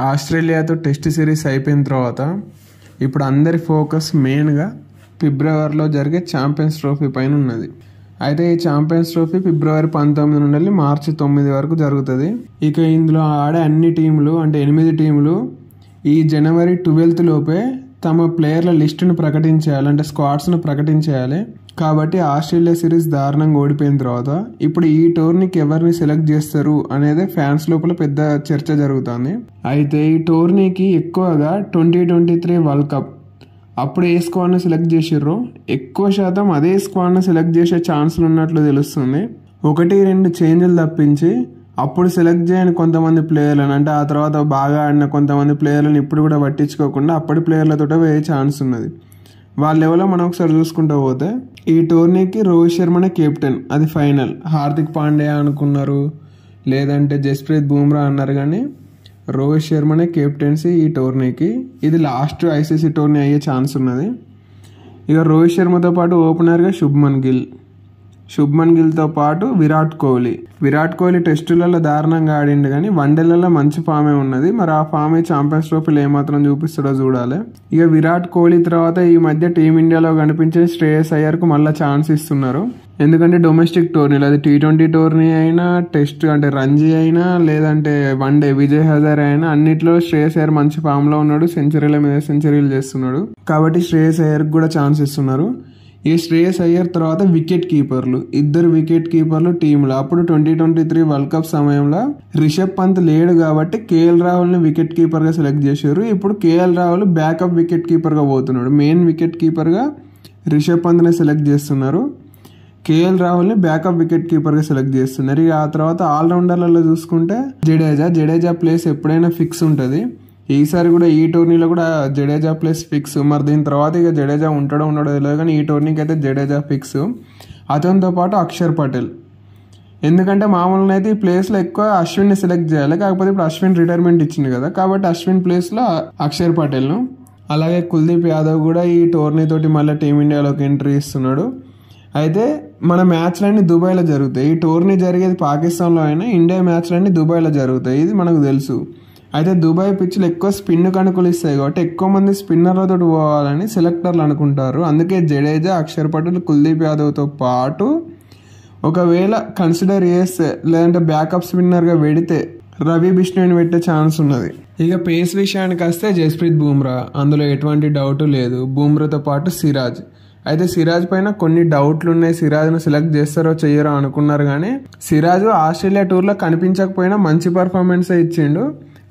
ఆస్ట్రేలియాతో test series అయిపోయిన తర్వాత ఇప్పుడు అందరి ఫోకస్ మెయిన్గా ఫిబ్రవరిలో జరిగే ఛాంపియన్స్ ట్రోఫీ పైన ఉన్నది. అయితే ఈ ఛాంపియన్స్ ట్రోఫీ ఫిబ్రవరి 19 నుండి మార్చి 9 వరకు జరుగుతుంది. ఇక ఇందులో ఆడే అన్ని టీంలు అంటే 8 టీంలు ఈ జనవరి 12 లోపే తమ ప్లేయర్ల లిస్టును ప్రకటించేయాలి, అంటే స్క్వాడ్స్ను ప్రకటించేయాలి. కాబట్టి ఆస్ట్రేలియా సిరీస్ దారుణంగా ఓడిపోయిన తర్వాత ఇప్పుడు ఈ టోర్నీకి ఎవరిని సెలెక్ట్ చేస్తారు అనేది ఫ్యాన్స్ లోపల పెద్ద చర్చ జరుగుతుంది. అయితే ఈ టోర్నీకి ఎక్కువగా 2023 వరల్డ్ కప్ అప్పుడు ఏ స్క్వాడ్ని సెలెక్ట్ చేసిర్రో ఎక్కువ శాతం అదే స్క్వాడ్ని సెలెక్ట్ చేసే ఛాన్సులు ఉన్నట్లు తెలుస్తుంది. 1-2 చేంజ్లు తప్పించి అప్పుడు సెలెక్ట్ చేయని కొంతమంది ప్లేయర్లను, అంటే ఆ తర్వాత బాగా ఆడిన కొంతమంది ప్లేయర్లను ఇప్పుడు కూడా పట్టించుకోకుండా అప్పటి ప్లేయర్లతో వేరే ఛాన్స్ ఉన్నది. వాళ్ళ లెవెల్లో మనం ఒకసారి చూసుకుంటూ పోతే ఈ టోర్నీకి రోహిత్ శర్మనే కెప్టెన్, అది ఫైనల్. హార్దిక్ పాండ్యా అనుకున్నారు, లేదంటే జస్ప్రీత్ బుమ్రా అన్నారు, కానీ రోహిత్ శర్మనే కెప్టెన్సీ ఈ టోర్నీకి. ఇది లాస్ట్ ఐసీసీ టోర్నీ అయ్యే ఛాన్స్ ఉన్నది. ఇక రోహిత్ శర్మతో పాటు ఓపెనర్గా శుభ్మన్ గిల్తో పాటు విరాట్ కోహ్లీ టెస్టులలో దారుణంగా ఆడిండు, కానీ వన్డేలలో మంచి ఫామే ఉన్నది. మరి ఆ ఫామే ఛాంపియన్స్ ట్రోఫీలో ఏమాత్రం చూపిస్తాడో చూడాలి. ఇక విరాట్ కోహ్లీ తర్వాత ఈ మధ్య టీమిండియాలో కనిపించిన శ్రేయస్ అయ్యర్కు మళ్ళీ ఛాన్స్ ఇస్తున్నారు. ఎందుకంటే డొమెస్టిక్ టోర్నీలు, అది T20 టోర్నీ అయినా, టెస్ట్ అంటే రంజీ అయినా, లేదంటే వన్డే విజయ్ హజారే అయినా, అన్నిట్లో శ్రేయస్ అయ్యర్ మంచి ఫామ్లో ఉన్నాడు, సెంచరీల మీద సెంచరీలు చేస్తున్నాడు. కాబట్టి శ్రేయస్ అయ్యర్కి కూడా ఛాన్స్ ఇస్తున్నారు. ఈ శ్రేయస్ అయ్యర్ తర్వాత ఇద్దరు వికెట్ కీపర్లు టీంలో. అప్పుడు 2023 వరల్డ్ కప్ సమయంలో రిషబ్ పంత్ లేడు కాబట్టి కేఎల్ రాహుల్ని వికెట్ కీపర్గా సెలెక్ట్ చేశారు. ఇప్పుడు కేఎల్ రాహుల్ బ్యాకప్ వికెట్ కీపర్గా పోతున్నాడు. మెయిన్ వికెట్ కీపర్గా రిషబ్ పంత్ని సెలెక్ట్ చేస్తున్నారు, కేఎల్ రాహుల్ని బ్యాకప్ వికెట్ కీపర్గా సెలెక్ట్ చేస్తున్నారు. ఇక ఆ తర్వాత ఆల్రౌండర్లలో చూసుకుంటే జడేజా ప్లేస్ ఎప్పుడైనా ఫిక్స్ ఉంటుంది. ఈసారి కూడా ఈ టోర్నీలో కూడా జడేజా ప్లేస్ ఫిక్స్. మరి దీని తర్వాత ఇక జడేజా ఉంటాడో తెలియదు, కానీ ఈ టోర్నీకి అయితే జడేజా ఫిక్స్. అతనితో పాటు అక్షర్ పటేల్, ఎందుకంటే మామూలుగా అయితే ఈ ప్లేస్లో ఎక్కువ అశ్విన్ని సెలెక్ట్ చేయాలి, కాకపోతే ఇప్పుడు అశ్విన్ రిటైర్మెంట్ ఇచ్చింది కదా, కాబట్టి అశ్విన్ ప్లేస్లో అక్షర్ పటేల్ను. అలాగే కుల్దీప్ యాదవ్ కూడా ఈ టోర్నీ తోటి మళ్ళీ టీమిండియాలోకి ఎంట్రీ ఇస్తున్నాడు. అయితే మన మ్యాచ్లన్నీ దుబాయ్లో జరుగుతాయి. ఈ టోర్నీ జరిగేది పాకిస్తాన్లో అయినా ఇండియా మ్యాచ్లన్నీ దుబాయ్లో జరుగుతాయి, ఇది మనకు తెలుసు. అయితే దుబాయ్ పిచ్లు ఎక్కువ స్పిన్కు అనుకూలిస్తాయి కాబట్టి ఎక్కువ మంది స్పిన్నర్లతో పోవాలని సెలెక్టర్లు అనుకుంటారు. అందుకే జడేజా, అక్షర్ పటేల్, కుల్దీప్ యాదవ్తో పాటు ఒకవేళ కన్సిడర్ చేస్తే, లేదంటే బ్యాకప్ స్పిన్నర్గా పెడితే రవి బిష్ణోయిని పెట్టే ఛాన్స్ ఉన్నది. ఇక పేస్ విషయానికి వస్తే జస్ప్రీత్ బుమ్రా, అందులో ఎటువంటి డౌట్ లేదు. బుమ్రాతో పాటు సిరాజ్. అయితే సిరాజ్ పైన కొన్ని డౌట్లు ఉన్నాయి, సిరాజ్ను సెలెక్ట్ చేస్తారో చెయ్యరో అనుకున్నారు, కానీ సిరాజ్ ఆస్ట్రేలియా టూర్లో కనిపించకపోయినా మంచి పర్ఫార్మెన్సే ఇచ్చిండు.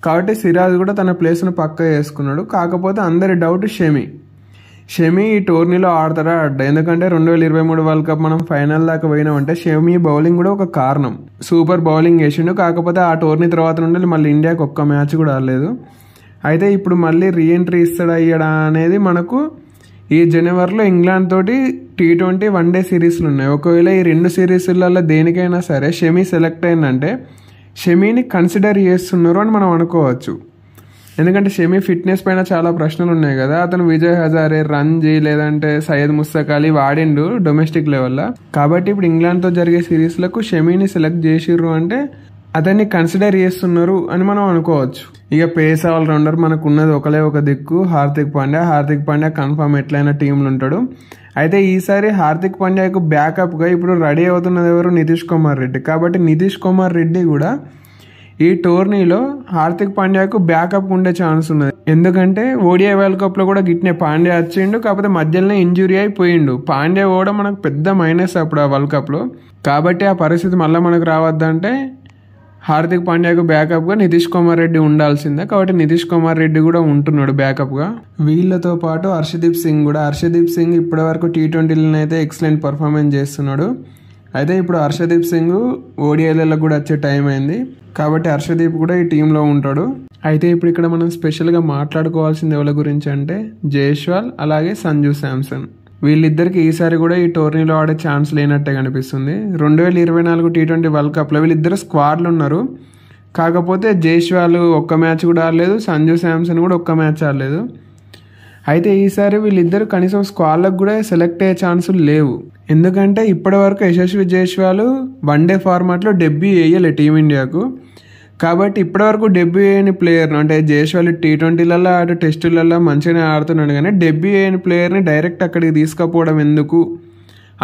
కాబట్టి సిరాజ్ కూడా తన ప్లేస్ను పక్కా చేసుకున్నాడు. కాకపోతే అందరి డౌట్ షమి ఈ టోర్నీలో ఆడతారా ఎందుకంటే 2023 వరల్డ్ కప్ మనం ఫైనల్ దాకా పోయినామంటే షమి బౌలింగ్ కూడా ఒక కారణం. సూపర్ బౌలింగ్ వేసిండు, కాకపోతే ఆ టోర్నీ తర్వాత నుండి మళ్ళీ ఇండియాకి ఒక్క మ్యాచ్ కూడా ఆడలేదు. అయితే ఇప్పుడు మళ్ళీ రీఎంట్రీ ఇస్తాడా అనేది మనకు ఈ జనవరిలో ఇంగ్లాండ్ తోటి T20 వన్డే సిరీస్లు ఉన్నాయి. ఒకవేళ ఈ 2 సిరీస్లలో దేనికైనా సరే షమి సెలెక్ట్ అయిందంటే షమీని కన్సిడర్ చేస్తున్నారు అని మనం అనుకోవచ్చు. ఎందుకంటే షమి ఫిట్నెస్ పైన చాలా ప్రశ్నలు ఉన్నాయి కదా. అతను విజయ్ హజారే, రంజీ, లేదంటే సయ్యద్ ముస్తక్ అలీ వాడిండు డొమెస్టిక్ లెవెల్లో. కాబట్టి ఇప్పుడు ఇంగ్లాండ్తో జరిగే సిరీస్లకు షమీని సెలెక్ట్ చేసిర్రు అంటే అతన్ని కన్సిడర్ చేస్తున్నారు అని మనం అనుకోవచ్చు. ఇక పేస్ ఆల్రౌండర్ మనకు ఉన్నది ఒక దిక్కు హార్దిక్ పాండ్యా కన్ఫర్మ్ ఎట్లయినా టీంలో ఉంటాడు. అయితే ఈసారి హార్దిక్ పాండ్యాకు బ్యాకప్గా ఇప్పుడు రెడీ అవుతున్నది ఎవరు? నితీష్ కుమార్ రెడ్డి. కాబట్టి నితీష్ కుమార్ రెడ్డి కూడా ఈ టోర్నీలో హార్దిక్ పాండ్యాకు బ్యాకప్ ఉండే ఛాన్స్ ఉన్నది. ఎందుకంటే ఓడిఐ వరల్డ్ కప్లో కూడా గిట్నే పాండ్యా వచ్చిండు, కాకపోతే మధ్యలోనే ఇంజురీ అయిపోయిండు. పాండ్యా కూడా మనకు పెద్ద మైనస్ అప్పుడు ఆ వరల్డ్ కప్లో. కాబట్టి ఆ పరిస్థితి మళ్ళీ మనకు రావద్దంటే హార్దిక్ పాండ్యాకు బ్యాకప్గా నితీష్ కుమార్ రెడ్డి ఉండాల్సిందే. కాబట్టి నితీష్ కుమార్ రెడ్డి కూడా ఉంటున్నాడు బ్యాకప్గా. వీళ్ళతో పాటు హర్షదీప్ సింగ్ ఇప్పటి వరకు T20లో అయితే ఎక్సలెంట్ పర్ఫార్మెన్స్ చేస్తున్నాడు. అయితే ఇప్పుడు హర్షదీప్ సింగ్ ఓడిఐలలో కూడా వచ్చే టైం అయింది, కాబట్టి హర్షదీప్ కూడా ఈ టీంలో ఉంటాడు. అయితే ఇప్పుడు ఇక్కడ మనం స్పెషల్గా మాట్లాడుకోవాల్సింది ఎవరి గురించి అంటే జైస్వాల్ అలాగే సంజు శాంసన్. వీళ్ళిద్దరికి ఈసారి కూడా ఈ టోర్నీలో ఆడే ఛాన్స్ లేనట్టే కనిపిస్తుంది. 2024 T20 వరల్డ్ కప్లో వీళ్ళిద్దరు స్క్వాడ్లు ఉన్నారు, కాకపోతే జైస్వాల్ ఒక్క మ్యాచ్ కూడా ఆడలేదు, సంజు శాంసన్ కూడా ఒక్క మ్యాచ్ ఆడలేదు. అయితే ఈసారి వీళ్ళిద్దరు కనీసం స్క్వాడ్లకు కూడా సెలెక్ట్ అయ్యే ఛాన్సులు లేవు. ఎందుకంటే ఇప్పటి వరకు యశస్వి జైస్వాల్ వన్డే ఫార్మాట్లో డెబ్యూ వేయలే టీమిండియాకు. కాబట్టి ఇప్పటివరకు డెబ్యూ అయిన ప్లేయర్ను అంటే జైస్వాల్ T20లలో అటు టెస్టులలో మంచిగానే ఆడుతున్నాడు, కానీ డెబ్యూ అయిన ప్లేయర్ని డైరెక్ట్ అక్కడికి తీసుకుపోవడం ఎందుకు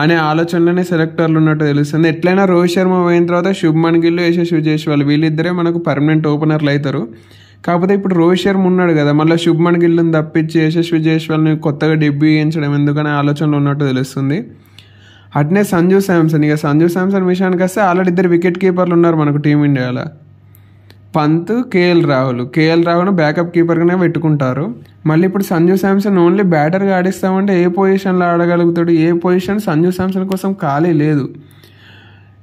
అనే ఆలోచనలోనే సెలెక్టర్లు ఉన్నట్టు తెలుస్తుంది. ఎట్లయినా రోహిత్ శర్మ పోయిన తర్వాత శుభ్మన్ గిల్, యశస్వి జైస్వాల్ వీళ్ళిద్దరే మనకు పర్మనెంట్ ఓపెనర్లు అవుతారు. కాకపోతే ఇప్పుడు రోహిత్ శర్మ ఉన్నాడు కదా, మళ్ళీ శుభ్మన్ గిల్ని తప్పించి యశస్వి జైస్వాల్ని కొత్తగా డెబ్యూ చేయించడం ఎందుకనే ఆలోచనలు ఉన్నట్టు తెలుస్తుంది. అట్నే సంజు శాంసన్, ఇక సంజు శాంసన్ విషయానికి వస్తే ఆల్రెడీ 2 వికెట్ కీపర్లు ఉన్నారు మనకు టీమిండియాలో, పంత్, కేఎల్ రాహుల్ బ్యాకప్ కీపర్గానే పెట్టుకుంటారు. మళ్ళీ ఇప్పుడు సంజు శాంసన్ ఓన్లీ బ్యాటర్గా ఆడిస్తామంటే ఏ పొజిషన్లో ఆడగలుగుతాడు? ఏ పొజిషన్ సంజు శాంసన్ కోసం ఖాళీ లేదు.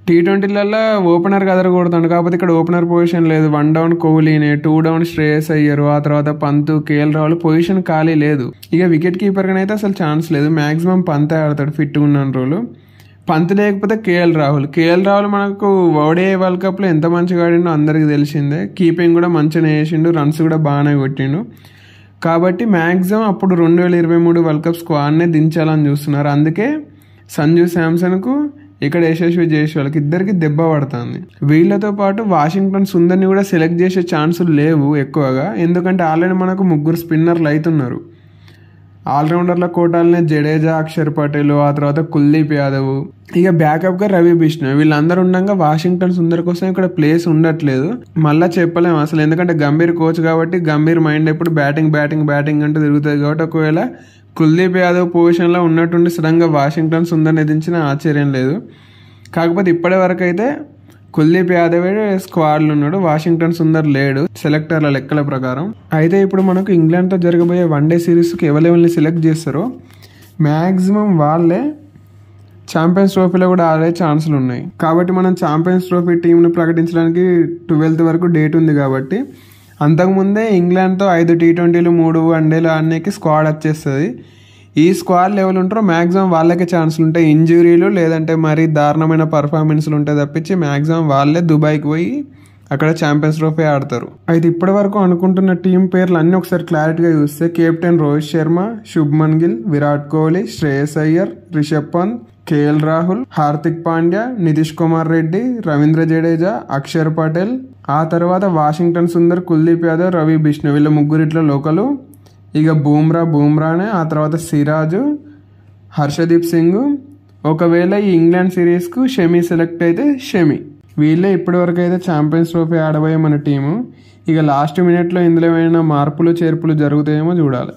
T20లలో ఓపెనర్ అదరగొడుతాడు, కాకపోతే ఇక్కడ ఓపెనర్ పొజిషన్ లేదు. 1 డౌన్ కోహ్లీనే, 2 డౌన్ శ్రేయస్ అయ్యర్, ఆ తర్వాత పంత్, కేఎల్ రాహుల్ పొజిషన్ ఖాళీ లేదు. ఇక వికెట్ కీపర్గానే అయితే అసలు ఛాన్స్ లేదు. మ్యాక్సిమం పంతే ఆడతాడు ఫిట్గా ఉన్న రోజులు. పంత్ లేకపోతే కేఎల్ రాహుల్ మనకు ఓడిఐ వరల్డ్ కప్లో ఎంత మంచిగా ఆడిండో అందరికీ తెలిసిందే. కీపింగ్ కూడా మంచిగా వేసిండు, రన్స్ కూడా బాగానే కొట్టిండు. కాబట్టి మ్యాక్సిమం అప్పుడు 2023 వరల్డ్ కప్ స్క్వాడ్నే దించాలని చూస్తున్నారు. అందుకే సంజు శాంసన్కు ఇక్కడ యశస్వి జైస్వాల్కి ఇద్దరికి దెబ్బ పడుతుంది. వీళ్ళతో పాటు వాషింగ్టన్ సుందర్ని కూడా సెలెక్ట్ చేసే ఛాన్సులు లేవు ఎక్కువగా, ఎందుకంటే ఆల్రెడీ మనకు 3 స్పిన్నర్లు అవుతున్నారు. ఆల్రౌండర్ల కోటాలనే జడేజా, అక్షర్ పటేల్, ఆ తర్వాత కుల్దీప్ యాదవ్, ఇక బ్యాకప్గా రవి బిష్ణోయ్, వీళ్ళందరూ ఉండగా వాషింగ్టన్ సుందర్ కోసం ఇక్కడ ప్లేస్ ఉండట్లేదు. మళ్ళీ చెప్పలేము అసలు, ఎందుకంటే గంభీర్ కోచ్ కాబట్టి గంభీర్ మైండ్ ఎప్పుడు బ్యాటింగ్ అంటూ తిరుగుతుంది. కాబట్టి ఒకవేళ కుల్దీప్ యాదవ్ పొజిషన్లో ఉన్నట్టుండి సడన్గా వాషింగ్టన్ సుందర్ని ఎదించిన ఆశ్చర్యం లేదు. కాకపోతే ఇప్పటి వరకు అయితే కుల్దీప్ యాదవే స్క్వాడ్లో ఉన్నాడు, వాషింగ్టన్ సుందర్ లేడు సెలెక్టర్ల లెక్కల ప్రకారం. అయితే ఇప్పుడు మనకు ఇంగ్లాండ్తో జరగబోయే వన్డే సిరీస్కి ఎవరెవరిని సెలెక్ట్ చేస్తారో మ్యాక్సిమం వాళ్ళే ఛాంపియన్స్ ట్రోఫీలో కూడా ఆడే ఛాన్సులు ఉన్నాయి. కాబట్టి మనం ఛాంపియన్స్ ట్రోఫీ టీంను ప్రకటించడానికి 12th వరకు డేట్ ఉంది. కాబట్టి అంతకుముందే ఇంగ్లాండ్తో 5 T20లు 3 వన్డేలు ఆడడానికి స్క్వాడ్ వచ్చేస్తుంది. ఈ స్క్వాడ్ లెవెల్ ఉంటారో మ్యాక్సిమం వాళ్ళకే ఛాన్సులు ఉంటాయి. ఇంజురీలు లేదంటే మరీ దారుణమైన పర్ఫార్మెన్స్లు ఉంటాయి తప్పించి మ్యాక్సిమం వాళ్ళే దుబాయ్కి పోయి అక్కడ ఛాంపియన్స్ ట్రోఫీ ఆడతారు. అయితే ఇప్పటి వరకు అనుకుంటున్న టీం పేర్లు అన్నీ ఒకసారి క్లారిటీగా చూస్తే కెప్టెన్ రోహిత్ శర్మ, శుభ్మన్ గిల్, విరాట్ కోహ్లీ, శ్రేయస్ అయ్యర్, రిషబ్ పంత్, కేఎల్ రాహుల్, హార్దిక్ పాండ్యా, నితీష్ కుమార్ రెడ్డి, రవీంద్ర జడేజా, అక్షర్ పటేల్, ఆ తర్వాత వాషింగ్టన్ సుందర్, కుల్దీప్ యాదవ్, రవి బిష్ణోయ్, వీళ్ళ ముగ్గురిట్లో లోకలు. ఇక బూమ్రానే, ఆ తర్వాత సిరాజు, హర్షదీప్ సింగ్. ఒకవేళ ఈ ఇంగ్లాండ్ సిరీస్కు షమి సెలెక్ట్ అయితే షమి. వీళ్ళే ఇప్పటివరకు అయితే ఛాంపియన్స్ ట్రోఫీ ఆడబోయే మన టీము. ఇక లాస్ట్ మినిట్లో ఇందులో ఏమైనా మార్పులు చేర్పులు జరుగుతాయేమో చూడాలి.